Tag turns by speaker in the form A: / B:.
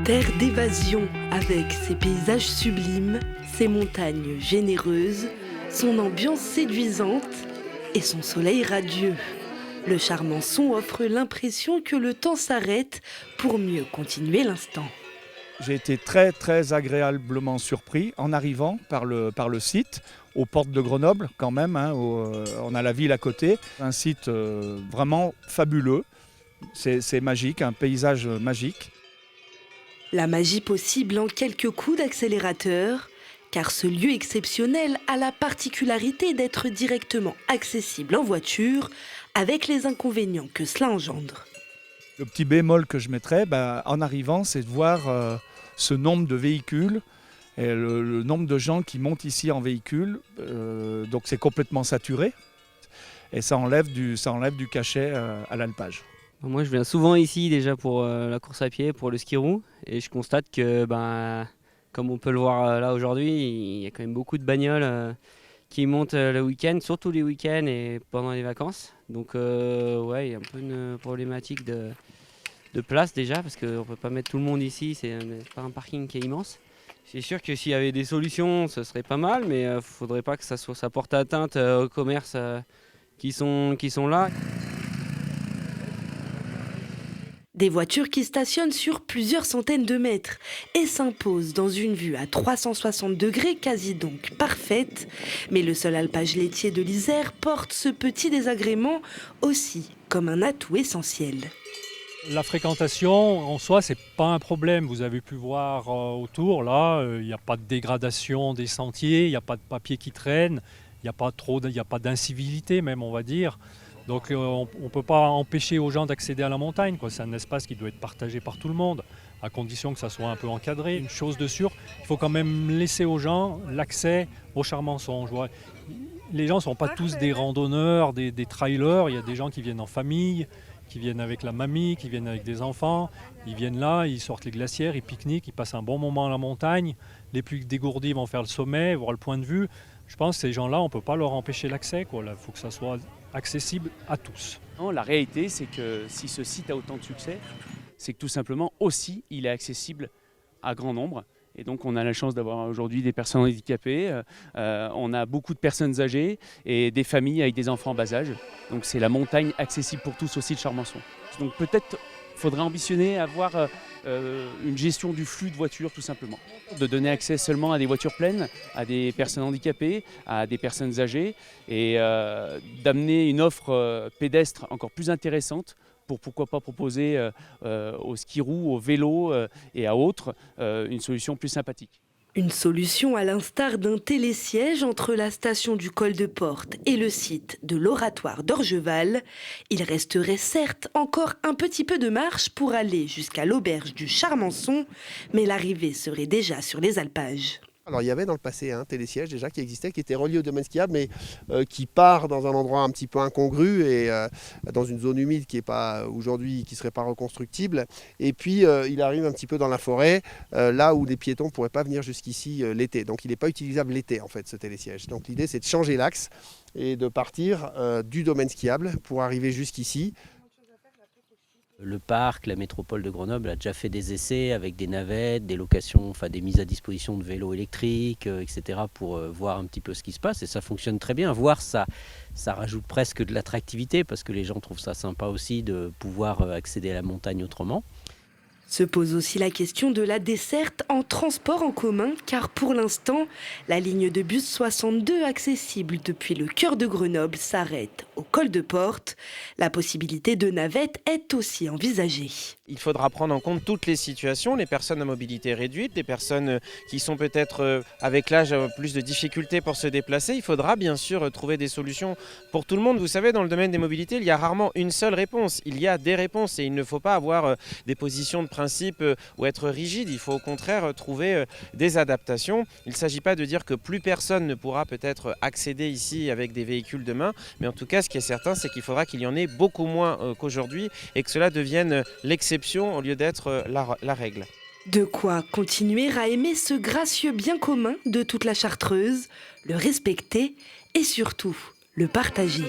A: terre d'évasion avec ses paysages sublimes, ses montagnes généreuses, son ambiance séduisante et son soleil radieux. Le Charmançon offre l'impression que le temps s'arrête pour mieux continuer l'instant.
B: J'ai été très très agréablement surpris en arrivant par le site, aux portes de Grenoble quand même, on a la ville à côté. Un site vraiment fabuleux, c'est magique, un paysage magique.
A: La magie possible en quelques coups d'accélérateur, car ce lieu exceptionnel a la particularité d'être directement accessible en voiture, avec les inconvénients que cela engendre.
B: Le petit bémol que je mettrais en arrivant, c'est de voir ce nombre de véhicules et le nombre de gens qui montent ici en véhicule. Donc c'est complètement saturé et ça enlève du cachet à l'alpage.
C: Moi je viens souvent ici déjà pour la course à pied, pour le ski roue, et je constate que comme on peut le voir là aujourd'hui, il y a quand même beaucoup de bagnoles qui montent le week-end, surtout les week-ends et pendant les vacances. Donc il y a un peu une problématique de place déjà, parce qu'on ne peut pas mettre tout le monde ici, c'est pas un parking qui est immense. C'est sûr que s'il y avait des solutions, ce serait pas mal, mais il ne faudrait pas que ça porte atteinte aux commerces qui sont là.
A: Des voitures qui stationnent sur plusieurs centaines de mètres et s'imposent dans une vue à 360 degrés, quasi donc parfaite. Mais le seul alpage laitier de l'Isère porte ce petit désagrément aussi comme un atout essentiel.
D: La fréquentation en soi, c'est pas un problème. Vous avez pu voir autour, là, il n'y a pas de dégradation des sentiers, il n'y a pas de papier qui traîne, il n'y a pas d'incivilité même, on va dire. Donc on ne peut pas empêcher aux gens d'accéder à la montagne, quoi. C'est un espace qui doit être partagé par tout le monde, à condition que ça soit un peu encadré. Une chose de sûre, il faut quand même laisser aux gens l'accès au Charmançon. Les gens ne sont pas tous des randonneurs, des trailers. Il y a des gens qui viennent en famille, qui viennent avec la mamie, qui viennent avec des enfants. Ils viennent là, ils sortent les glacières, ils pique-niquent, ils passent un bon moment à la montagne. Les plus dégourdis vont faire le sommet, voir le point de vue. Je pense que ces gens-là, on ne peut pas leur empêcher l'accès, quoi. Il faut que ça soit accessible à tous.
E: Non, la réalité, c'est que si ce site a autant de succès, c'est que tout simplement aussi, il est accessible à grand nombre. Et donc on a la chance d'avoir aujourd'hui des personnes handicapées, on a beaucoup de personnes âgées et des familles avec des enfants en bas âge. Donc c'est la montagne accessible pour tous aussi, le Charmançon. Donc peut-être faudrait ambitionner à avoir une gestion du flux de voitures tout simplement. De donner accès seulement à des voitures pleines, à des personnes handicapées, à des personnes âgées et d'amener une offre pédestre encore plus intéressante pour pourquoi pas proposer aux ski roue, aux vélos et à autres une solution plus sympathique.
A: Une solution à l'instar d'un télésiège entre la station du Col de Porte et le site de l'Oratoire d'Orgeval. Il resterait certes encore un petit peu de marche pour aller jusqu'à l'auberge du Charmançon, mais l'arrivée serait déjà sur les alpages.
F: Alors il y avait dans le passé un télésiège déjà qui existait, qui était relié au domaine skiable, mais qui part dans un endroit un petit peu incongru et dans une zone humide qui est pas aujourd'hui, qui serait pas reconstructible. Et puis il arrive un petit peu dans la forêt, là où les piétons ne pourraient pas venir jusqu'ici l'été. Donc il n'est pas utilisable l'été en fait, ce télésiège. Donc l'idée c'est de changer l'axe et de partir du domaine skiable pour arriver jusqu'ici.
G: Le parc, la métropole de Grenoble a déjà fait des essais avec des navettes, des locations, enfin des mises à disposition de vélos électriques, etc. pour voir un petit peu ce qui se passe. Et ça fonctionne très bien. Voir ça rajoute presque de l'attractivité parce que les gens trouvent ça sympa aussi de pouvoir accéder à la montagne autrement.
A: Se pose aussi la question de la desserte en transport en commun, car pour l'instant, la ligne de bus 62 accessible depuis le cœur de Grenoble s'arrête au Col de Porte. La possibilité de navette est aussi envisagée.
H: Il faudra prendre en compte toutes les situations, les personnes à mobilité réduite, les personnes qui sont peut-être avec l'âge plus de difficultés pour se déplacer. Il faudra bien sûr trouver des solutions pour tout le monde. Vous savez, dans le domaine des mobilités, il y a rarement une seule réponse. Il y a des réponses et il ne faut pas avoir des positions de principe ou être rigide. Il faut au contraire trouver des adaptations. Il ne s'agit pas de dire que plus personne ne pourra peut-être accéder ici avec des véhicules demain, mais en tout cas, ce qui est certain, c'est qu'il faudra qu'il y en ait beaucoup moins qu'aujourd'hui et que cela devienne l'exception au lieu d'être la règle.
A: De quoi continuer à aimer ce gracieux bien commun de toute la Chartreuse, le respecter et surtout le partager.